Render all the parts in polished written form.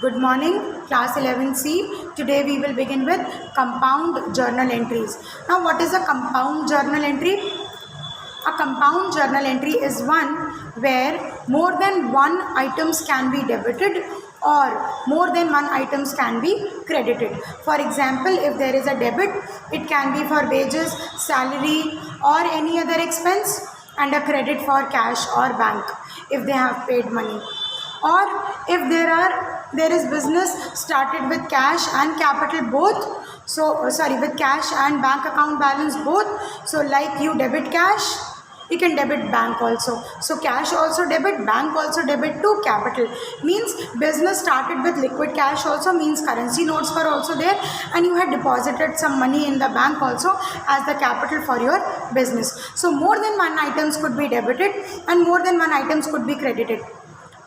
Good morning, class 11C. Today we will begin with compound journal entries. Now, what is a compound journal entry? A compound journal entry is one where more than one items can be debited or more than one items can be credited. For example, if there is a debit, it can be for wages, salary or any other expense, and a credit for cash or bank if they have paid money. Or if there is business started with cash and capital both, with cash and bank account balance both. So like you debit cash, you can debit bank also. So cash also debit, bank also debit to capital. Means business started with liquid cash also, means currency notes were also there, and you had deposited some money in the bank also as the capital for your business. So more than one items could be debited and more than one items could be credited.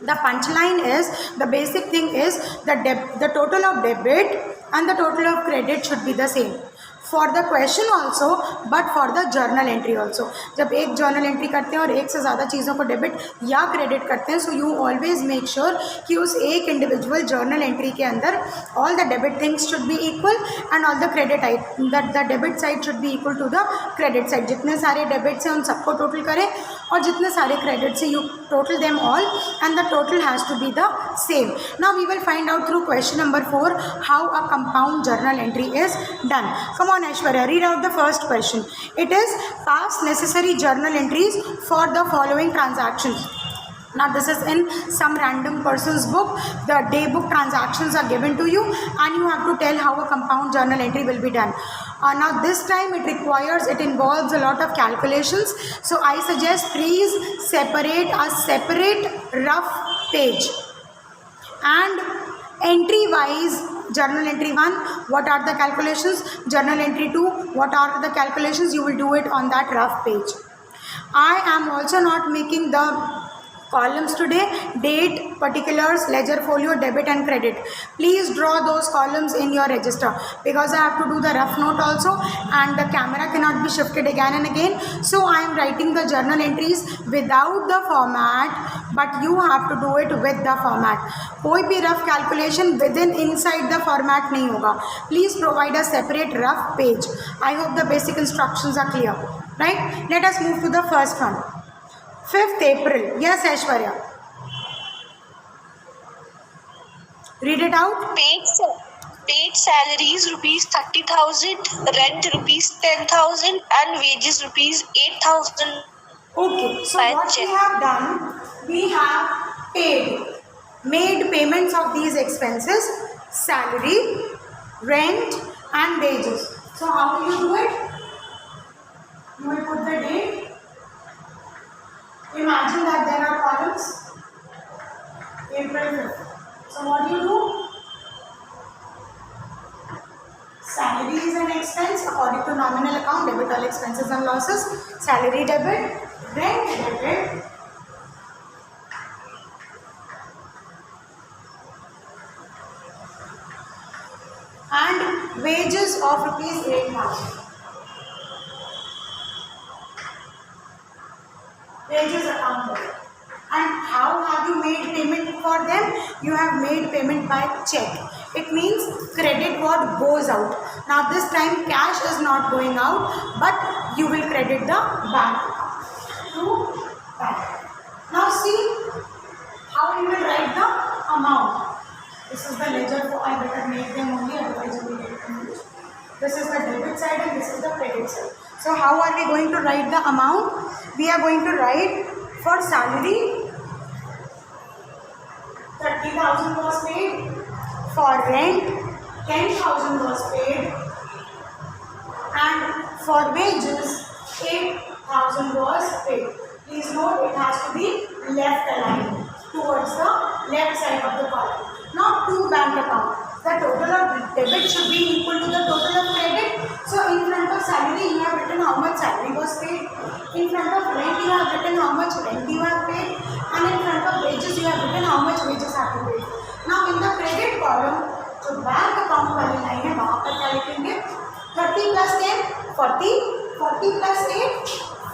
The punchline is, the basic thing is the total of debit and the total of credit should be the same for the question also, but for the journal entry also. जब एक journal entry करते हैं और एक से ज़्यादा चीज़ों को debit या credit करते हैं, so you always make sure कि उस एक individual journal entry के अंदर all the debit things should be equal and all the credit the debit side should be equal to the credit side. जितने सारे debit से उन सबको total करें और जितने सारे credit से you total them all and the total has to be the same. Now we will find out through question number 4 how a compound journal entry is done. Come on Aishwarya, read out the first question. It is past necessary journal entries for the following transactions. Now this is in some random person's book. The day book transactions are given to you and you have to tell how a compound journal entry will be done. Now this time it involves a lot of calculations. So I suggest please separate a separate rough page and entry wise. Journal entry 1, what are the calculations? Journal entry 2, what are the calculations? You will do it on that rough page. I am also not making the columns today: date, particulars, ledger folio, debit and credit. Please draw those columns in your register because I have to do the rough note also and the camera cannot be shifted again and again. So I am writing the journal entries without the format, but you have to do it with the format. कोई भी rough calculation inside the format नहीं होगा. Please provide a separate rough page. I hope the basic instructions are clear. Right? Let us move to the first one. 5th April. Yes, Aishwarya. Read it out. Paid salaries rupees 30,000, rent rupees 10,000 and wages rupees 8,000. Okay. So what we have done, we have made payments of these expenses: salary, rent and wages. So how do you do it? You will put the date. Imagine that there are columns. April 5th. So what do you do? Salary is an expense according to nominal account, debit all expenses and losses. Salary debit, rent debit, and wages of rupees 8,000. Wages account. And how have you made payment for them? You have made payment by check. It means credit what goes out. Now this time cash is not going out, but you will credit the bank account to bank. Now see how you will write the amount. This is the ledger, for I better make them only, otherwise you will get confused. This is the debit side and this is the credit side. So how are we going to write the amount? We are going to write for salary 30,000 was paid, for rent 10,000 was paid, and for wages 8,000 was paid. Please note it has to be left aligned towards the left side of the column. Now to bank account. The total of debit should be equal to the total of credit. So in front of salary you have written how much salary was paid. In front of rent you have written how much rent you have paid. And in front of wages you have written how much wages have to pay. Now in the credit column, जो bank account वाली line है वहाँ पर क्या लिखेंगे? 30 plus 10, 40, 40 plus 8,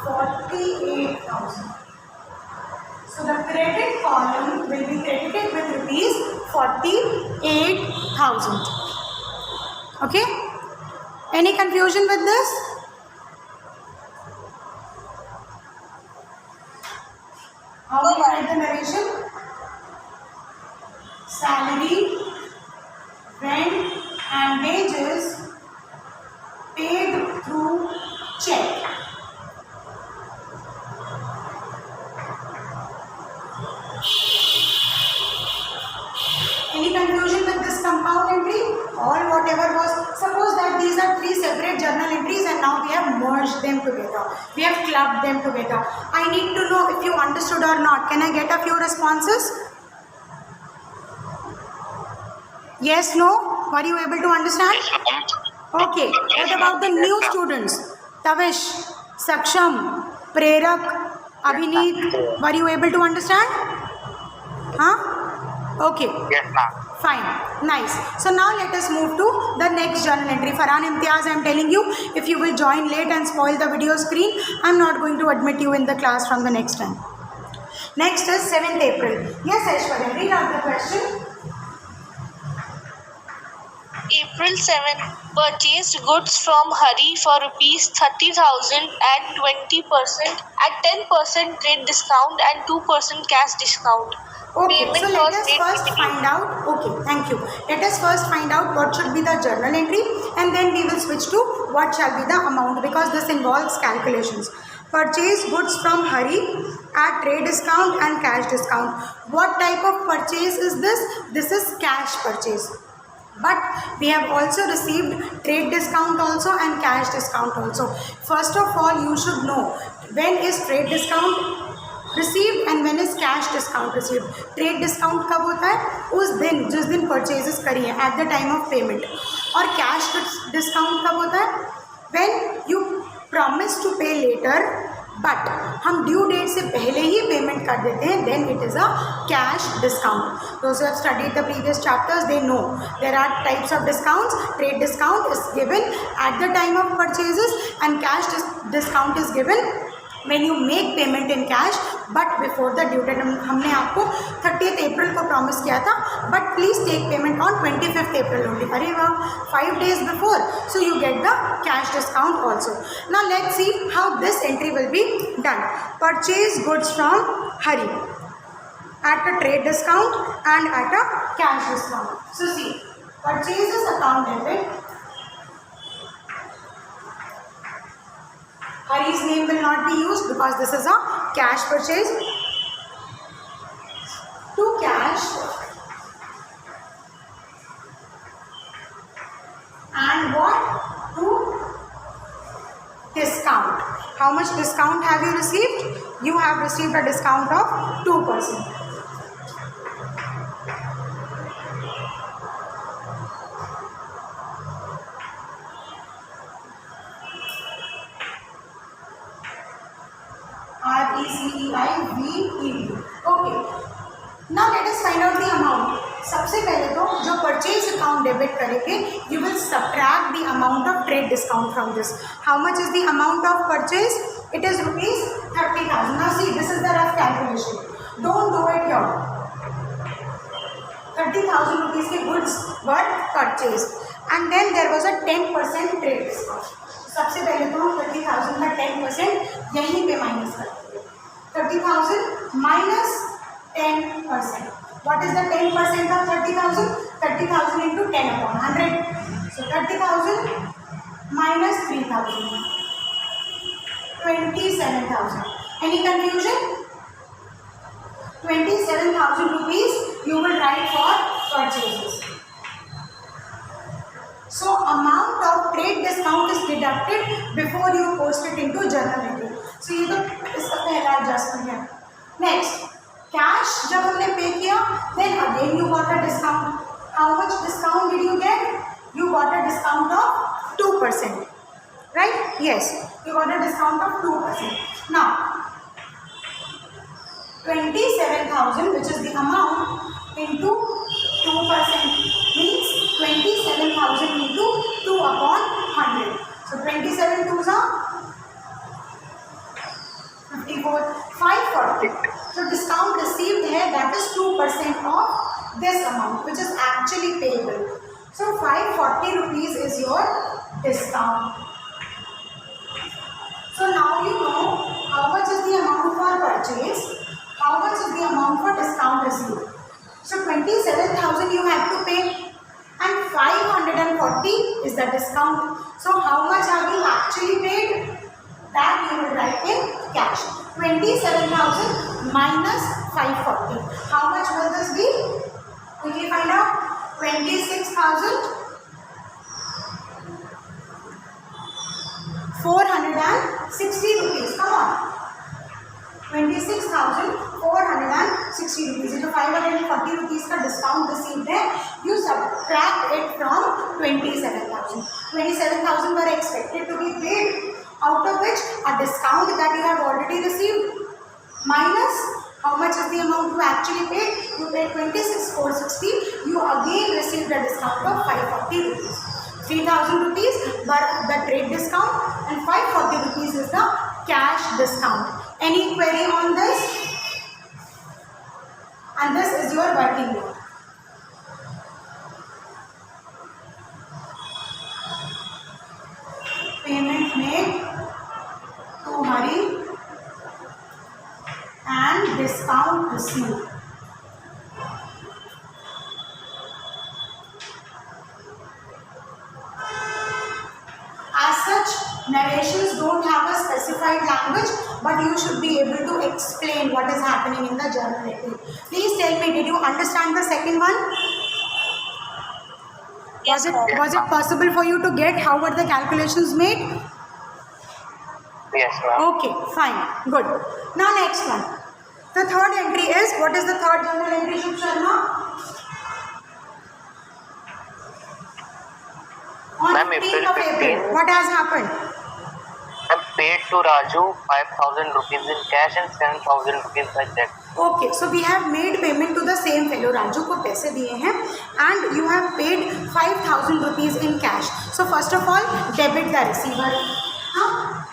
48,000. So the credit column will be credited with rupees 48,000. Okay? Any confusion with this? How do you write the narration? Salary, rent and wages paid through check. Any confusion with this compound entry? Or whatever was, suppose that these are three separate journal entries and now we have merged them together. We have clubbed them together. I need to know if you understood or not. Can I get a few responses? Yes, no? Were you able to understand? Okay. What about the new students? Tavish, Saksham, Prerak, Abhineet. Were you able to understand? Huh? Okay. Yes, ma'am. Fine. Nice. So now let us move to the next journal entry. Farhan Imtiaz, I am telling you, if you will join late and spoil the video screen, I am not going to admit you in the class from the next time. Next is 7th April. Yes, Aishwarya, read out the question. April 7, purchased goods from Hari for rupees 30,000 at 20%, at 10% trade discount and 2% cash discount. Okay, Payment so let was us made first with find out, okay, thank you. Let us first find out what should be the journal entry and then we will switch to what shall be the amount because this involves calculations. Purchase goods from Hari at trade discount and cash discount. What type of purchase is this? This is cash purchase. But we have also received trade discount also and cash discount also. First of all, you should know when is trade discount received and when is cash discount received. Trade discount कब होता है? उस दिन जिस दिन purchases करी है at the time of payment. और cash discount कब होता है? When you promise to pay later but हम ड्यू डेट से पहले ही पेमेंट कर देते हैं, then it is a cash discount. Those who have studied the previous chapters, they know there are types of discounts. Trade discount is given at the time of purchases and cash discount is given when you make payment in cash but before the due date. हमने आपको 30th April को promise किया था but please take payment on 25th April only. अरे वाह, 5 days before, so you get the cash discount also. Now let's see how this entry will be done. Purchase goods from Hari at a trade discount and at a cash discount. So see, purchases account debit. Hari's name will not be used because this is a cash purchase. To cash and what? To discount. How much discount have you received? You have received a discount of 2%. RECEIVED. Okay. Now let us find out the amount. सबसे पहले तो जो purchase account debit करेंगे, you will subtract the amount of trade discount from this. How much is the amount of purchase? It is rupees 30,000. Now see, this is the rough calculation. Don't do it here. 30,000 rupees के goods were purchased and then there was a 10% trade discount. सबसे पहले तो हम 30,000 का 10% यहीं पे minus करेंगे. 30,000 minus 10%. What is the 10% of 30,000? 30,000 into 10 upon 100. So 30,000 minus 3,000. 27,000. Any confusion? 27,000 rupees you will write for purchases. So amount of trade discount is deducted before you post it into journal entry. So ये तो इसका पहला adjustment है. Next, cash जब हमने पे किया, then again you got a discount. How much discount did you get? You got a discount of 2%. Right? Yes, you got a discount of 2%. Now, 27,000, which is the amount, into 2% means 27,000 into 2 upon 100. So 27 twos are 54, 540. So discount received here, that is 2% of this amount which is actually payable. So 540 rupees is your discount. So now you know how much is the amount for purchase, how much is the amount for discount received. So 27,000 you have to pay and 540 is the discount. So how much have you actually paid? That you will write in cash. 27,000 minus 540. How much will this be? Quickly find out. 26,460 rupees. Come on. 26,460 rupees. जो 540 rupees का discount received है, you subtract it from 27,000. 27,000 were expected to be paid, out of which a discount that you have already received minus how much is the amount you actually paid. You paid 26,460. You again received a discount of 540 rupees. 3,000 rupees were the trade discount and 540 rupees is the cash discount. Any query on this? And this is your working note. Payment made to Hari and discount received. As such, narrations don't have a specified language, but you should be able to explain what is happening in the journal entry. Please tell me, did you understand the second one? Yes, Was it possible for you to get how were the calculations made? Yes, ma'am. Okay, fine, good. Now next one. The third entry is, what is the third journal entry, Shubh Sharma? On Ma'am, 15th of April April, 15. what has happened? I paid to Raju 5,000 rupees in cash and 7,000 rupees by check. Okay, so we have made payment to the same fellow. Raju को पैसे दिए हैं and you have paid 5,000 rupees in cash. So first of all, debit the receiver.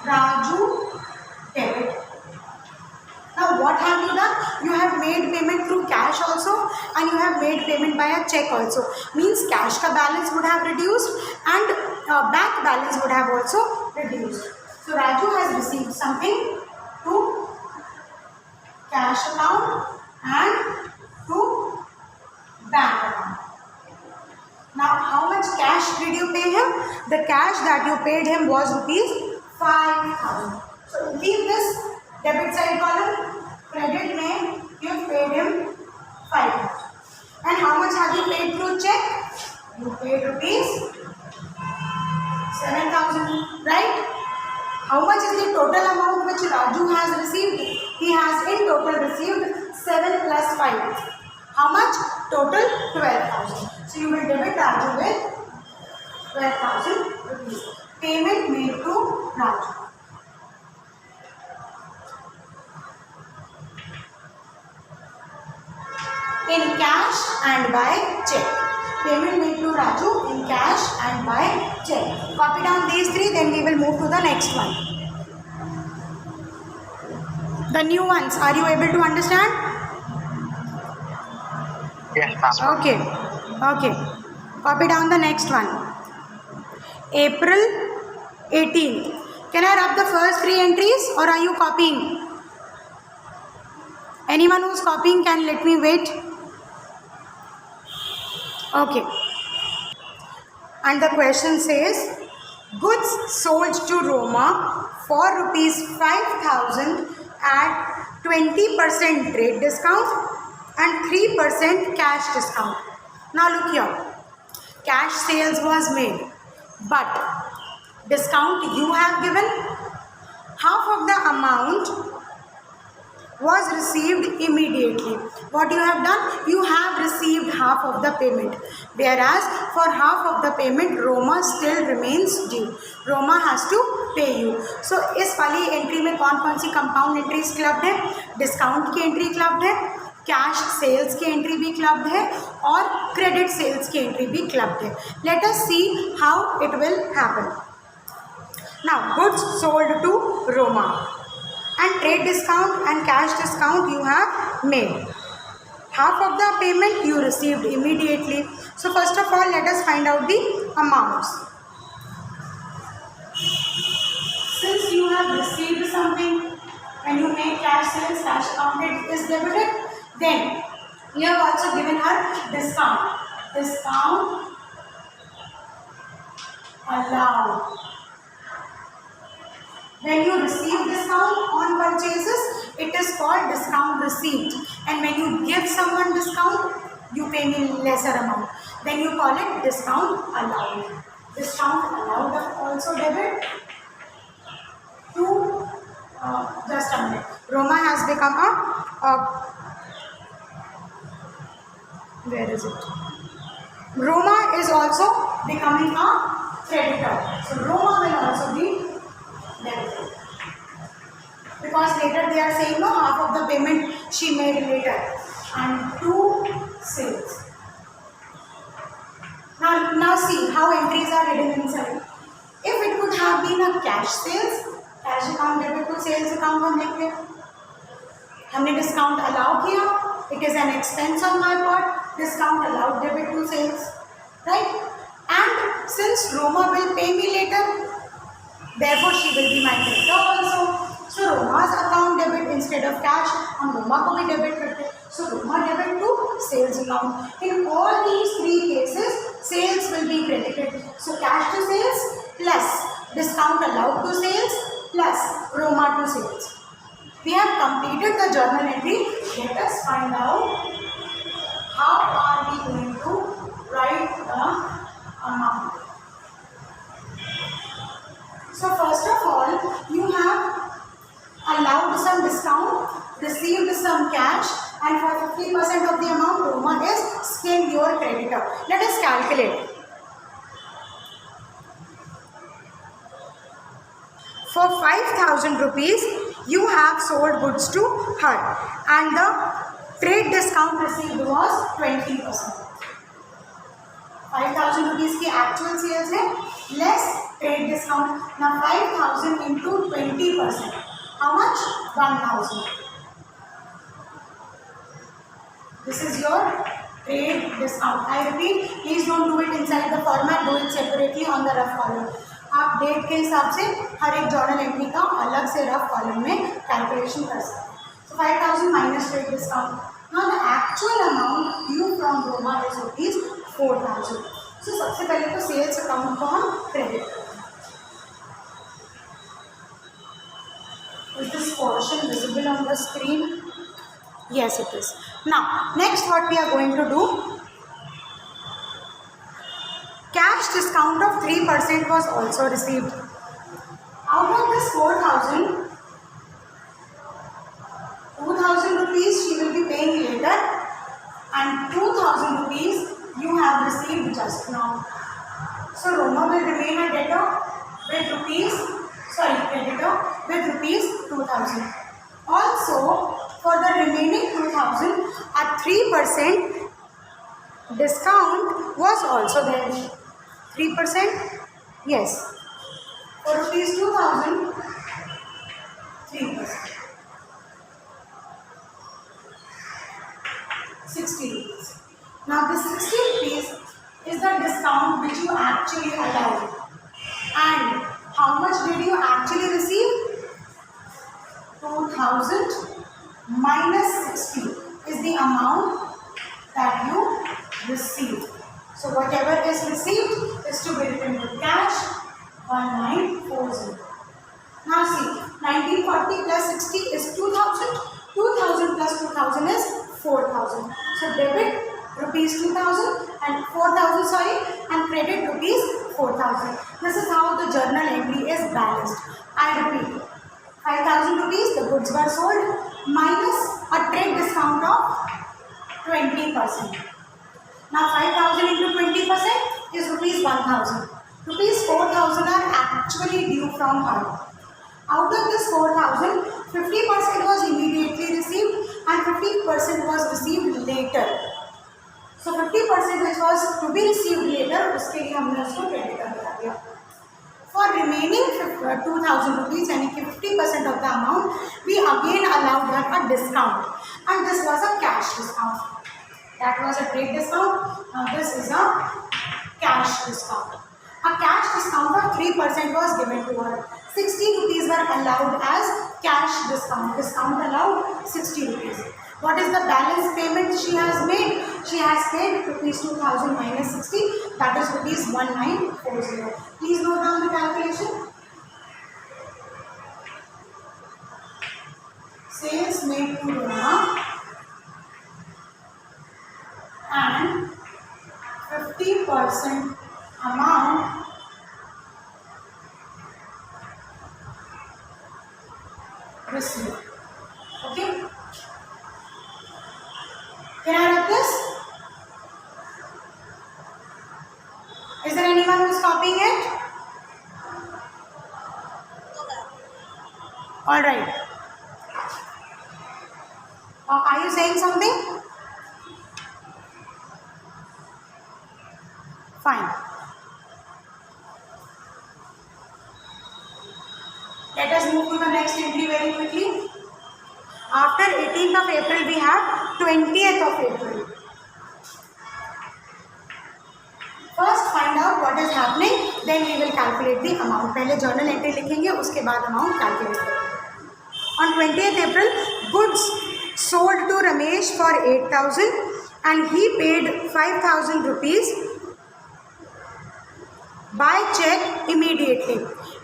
Raju, debit. Now what have you done? You have made payment through cash also and you have made payment by a check also. Means cash ka balance would have reduced and bank balance would have also reduced. So Raju has received something to cash account and to bank account. Now how much cash did you pay him? The cash that you paid him was rupees 5,000. So leave this debit side column. Credit में you paid him 5,000. And how much have you paid through check? You paid rupees 7,000, right? How much is the total amount which Raju has received? He has in total received 7 plus 5. How much? Total 12,000. So you will debit Raju with 12,000 rupees. Payment made to Raju. In cash and by check. Payment made to Raju in cash and by check. Copy down these three, then we will move to the next one. The new ones, are you able to understand? Yes, ma'am. Okay. Copy down the next one. April 18th. Can I rub the first three entries or are you copying? Anyone who's copying can let me wait. Okay. And the question says, goods sold to Roma for rupees 5,000 at 20% trade discount and 3% cash discount. Now look here. Cash sales was made, but discount you have given, half of the amount was received immediately. What you have done? You have received half of the payment, whereas for half of the payment Roma still remains due. Roma has to pay you. So इस वाली entry में कौन कौन सी compound entries clubbed है? Discount की entry clubbed है, cash sales की एंट्री भी क्लब्ड है और क्रेडिट सेल्स की एंट्री भी क्लब्ड है. Let us see how it will happen. Now goods sold to Roma and trade discount and cash discount you have made. half of the payment you received immediately. So first of all, let us find out the amounts. Since you have received something, when you make cash sales, cash accounted is debited, then you have also given her discount. Discount allowed. When you receive discount on purchases, it is called discount received. And when you give someone discount, you pay me lesser amount. Then you call it discount allowed. Discount allowed also debit to, just a minute. Roma has become where is it? Roma is also becoming a creditor. So Roma will also be debited. Because later they are saying no, half of the payment she made later. And 2 sales. Now see how entries are hidden inside. If it would have been a cash sales, cash account debit to sales account हम लिख रहे, हमने discount allow किया, it is an expense on my part, discount allowed debit to sales, right? And since Roma will pay me later, therefore she will be my creditor also. So Roma's account debit instead of cash, हम Roma को भी debit करते हैं. So Roma debit to sales account. In all these 3 cases, sales will be credited. So cash to sales plus discount allowed to sales plus Roma to sales. We have completed the journal entry. Let us find out how are we going to write the amount. So first of all, you have allowed some discount, received some cash, and for 50% of the amount, Roma is still your creditor. Let us calculate. For 5,000 rupees, you have sold goods to her, and the trade discount received was 20%. 5,000 rupees की actual sales है, less trade discount. Now 5,000 into 20%. How much? 1,000. This is your trade discount. I repeat, please don't do it inside the format, do it separately on the rough column. आप date के हिसाब से हर एक journal entry का अलग से rough column में calculation कर सकते हैं. So 5,000 minus trade discount. Now the actual amount due from Roma is rupees 4,000. So सबसे पहले तो सेल्स अकाउंट को हम क्रेडिट करते हैं. Is this portion visible on the screen? Yes, it is. Now, next what we are going to do, cash discount of 3% was also received. Out of this 4,000, 2,000 rupees she will be paying later, and 2,000 rupees you have received just now. So Roma will remain a debtor with creditor with rupees 2,000. Also, for the remaining 2,000, a 3% discount was also there. 3%? Yes. For rupees 2,000, 3%. 60 rupees. Now this 60 rupees is the discount which you actually allowed. And how much did you actually receive? 2,000 minus 60 is the amount that you received. So whatever is received is to be written with cash 1940. Now see, 1940 plus 60 is 2,000. 2,000 plus 2,000 is 4,000. So debit rupees 2,000 and 4,000 and credit rupees 4,000. This is how the journal entry is balanced. I repeat, 5,000 rupees the goods were sold minus a trade discount of 20%. Now 5,000 into 20% is rupees 1,000. Rupees 4,000 are actually due from her. Out of this 4,000, 50% was immediately received and 50% was received later. So 50% which was to be received later, उसके लिए हमने उसको credit कर दिया. For remaining 2,000 rupees, यानी कि 50% of the amount, we again allowed her a discount, and this was a cash discount. That was a trade discount. Now this is a cash discount. A cash discount of 3% was given to her. 60 rupees were allowed as cash discount. Discount allowed 60 rupees. What is the balance payment she has made? She has paid rupees 2000 minus 60, that is rupees 1940. Please note down the calculation. Sales made to Roma and 50% amount received. Okay? Can I write this? Is there anyone who is copying it? All right. Are you saying something? Fine. Let us move to the next entry very quickly. After 18th of April, we have 20th of April. First find out what is happening, then we will calculate the amount. पहले journal entry लिखेंगे, उसके बाद amount calculate करेंगे. On 20th April, goods sold to Ramesh for 8,000 and he paid 5,000 rupees by check immediately.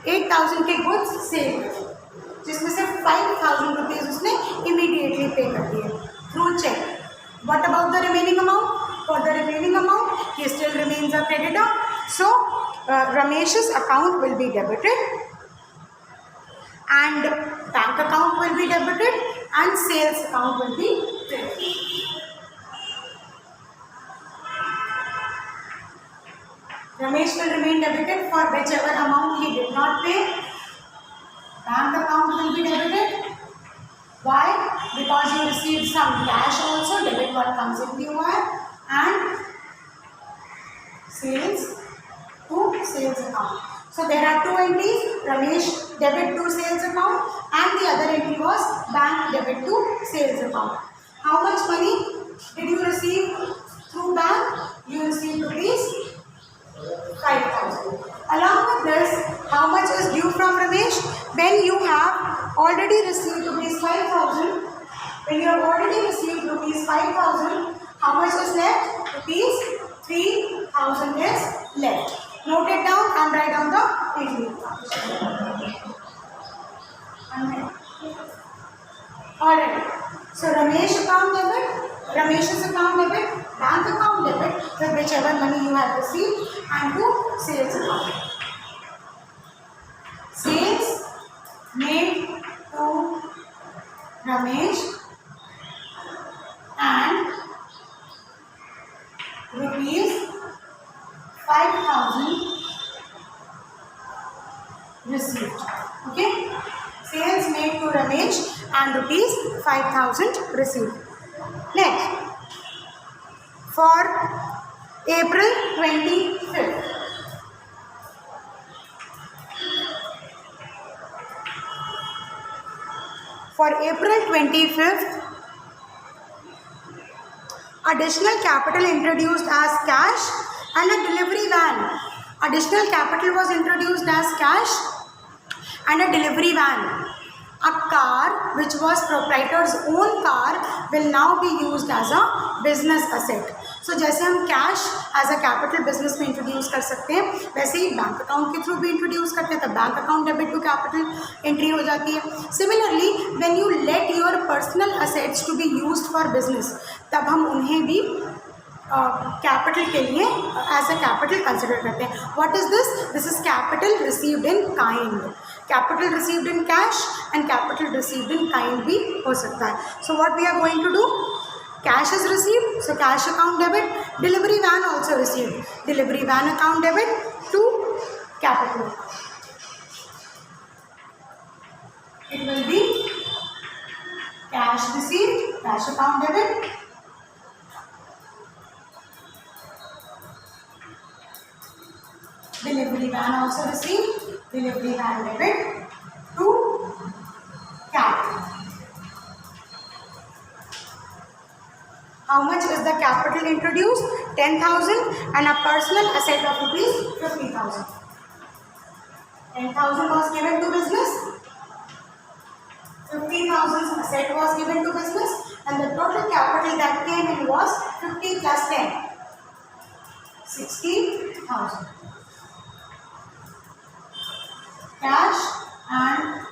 8,000 के goods sale, जिसमें से 5,000 rupees उसने immediately pay कर दिए through check. What about the remaining amount? For the remaining amount, he still remains a creditor. So, Ramesh's account will be debited and bank account will be debited and sales account will be credited. Ramesh will remain debited for whichever amount he did not pay. Bank account will be debited. Why? Because you received some cash also, debit what comes into your and sales to sales account. So there are two entries, Ramesh debit to sales account and the other entry was bank debit to sales account. How much money did you receive through bank? You received rupees 5,000. Along with this, how much is due from Ramesh? When you have already received rupees 5,000, when you have already received rupees 5,000, how much is left? Rupees 3,000 is left. Note it down and write down the entry. Alright. So Ramesh account debit, Ramesh's account debit, bank account debit with whichever money you have received and to sales account. Sales made to Ramesh and rupees 5,000 received. Okay? Sales made to Ramesh and rupees 5,000 received. Next, for April 25th. For April 25th, additional capital introduced as cash and a delivery van. Additional capital was introduced as cash and a delivery van. A car which was proprietor's own car will now be used as a business asset. So जैसे हम cash as a capital business में introduce कर सकते हैं, वैसे ही bank account के through भी introduce करते हैं, तो bank account debit to capital entry हो जाती है. Similarly, when you let your personal assets to be used for business, तब हम उन्हें भी capital के लिए as a capital consider करते हैं. What is this? This is capital received in kind. Capital received in cash and capital received in kind भी हो सकता है. So what we are going to do? Cash is received, so cash account debit. Delivery van also received. Delivery van account debit to capital. It will be cash received, cash account debit. Delivery van also received. Delivery van debit to capital. How much is is the capital introduced? 10,000 and a personal asset of rupees 50,000. 10,000 was given to business, 50,000 asset was given to business, and the total capital that came in was 50 plus 10, 60,000. Cash and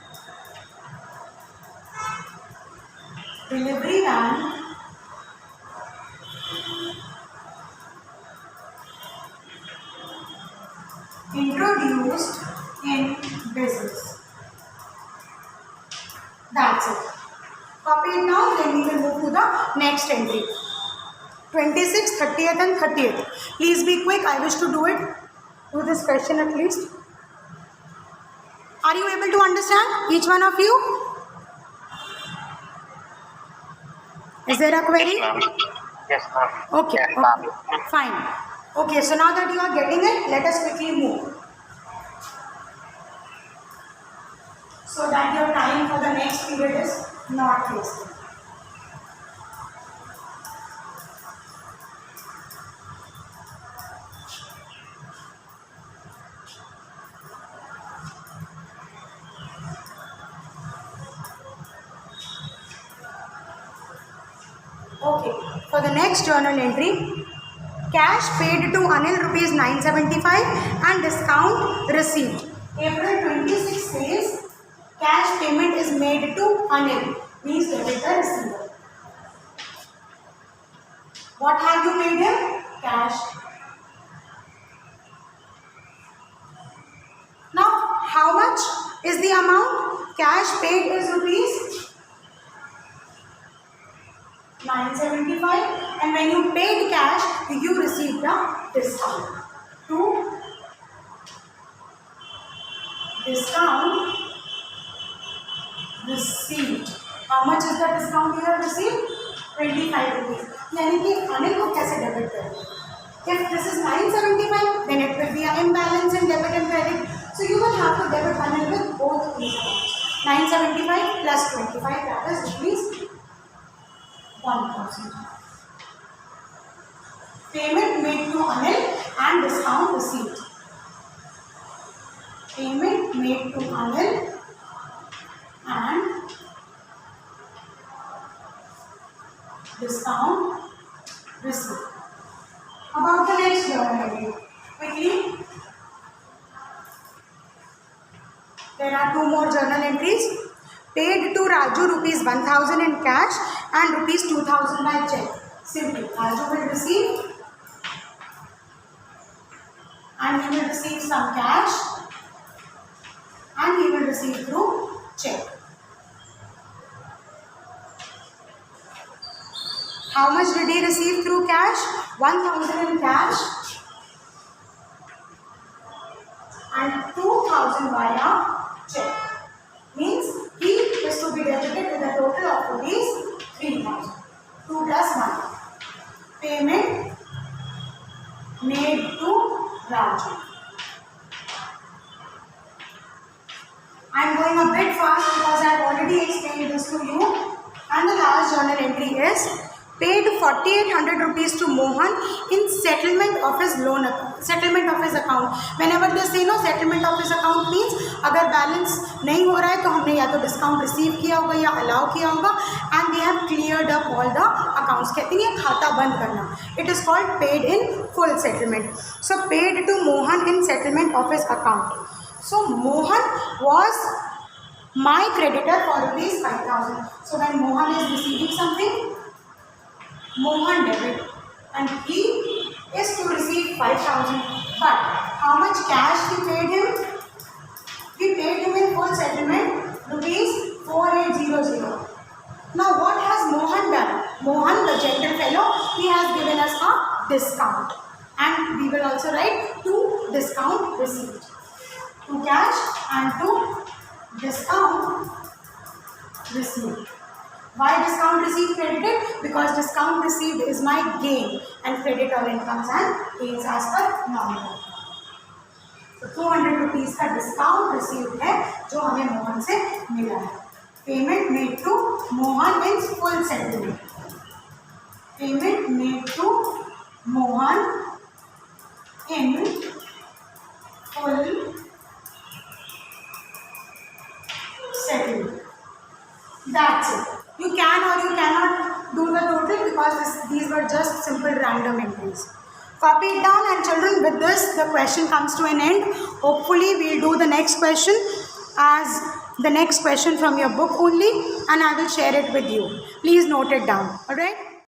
delivery van introduced in business. That's it. Copy it down, then we will move to the next entry. 26th, 30th and 30th. Please be quick. I wish to do this question at least. Are you able to understand, each one of you? Is there a query? Yes, ma'am. Okay, Yes, okay, ma'am. fine. Okay, so now that you are getting it, let us quickly move. So that your time for the next period is not wasted. Okay, for the next journal entry, cash paid to Anil rupees 975 and discount received. April 26 says cash payment is made to Anil, means debtor receiver. What have you paid him? Cash. Now, how much is the amount? Cash paid is rupees 975, and when you paid cash, you received a discount. To discount received. How much is the discount you have received? 25 rupees. यानी कि अनिल को कैसे debit करेंगे? If this is 975, then it will be an imbalance in debit and credit. So you will have to debit Anil with both these amounts. 975 plus 25, that is rupees 1,000. Payment made to Anil and discount received. Payment made to Anil and discount received. About the next journal entry, quickly. There are two more journal entries. Paid to Raju rupees 1,000 in cash and rupees 2,000 by check. Simply, Raju will receive and he will receive some cash and he will receive through check. How much did he receive through cash? 1,000 in cash and 2,000 via check. Means he is to be debited with a total of rupees 3,000. 2 plus 1. Payment made to Raju. I am going a bit fast because I have already explained this to you. And the last journal entry is paid 4,800 rupees to Mohan in settlement of his loan account, settlement of his account. Whenever they say no settlement of his account means अगर balance नहीं हो रहा है तो हमने या तो discount receive किया होगा या allow किया होगा and they have cleared up all the accounts. कहते हैं ये खाता बंद करना. It is called paid in full settlement. So paid to Mohan in settlement of his account. So Mohan was my creditor for rupees 5,000. So when Mohan is receiving something, Mohan debit and he is to receive 5,000. But how much cash we paid him? We paid him in full settlement rupees 4,800. Now what has Mohan done? Mohan, the gentle fellow, he has given us a discount. And we will also write to discount received. To cash and to discount received. Why discount received credited? Because discount received is my gain and credit all incomes and gains as per nominal. So 200 rupees का discount received है जो हमें मोहन से मिला है. Payment made to Mohan in full settlement. Payment made to Mohan in full settled. That's it. You can or you cannot do the total because these were just simple random entries. Copy it down, and children, with this the question comes to an end. Hopefully we'll do the next question as the next question from your book only, and I will share it with you. Please note it down. Alright.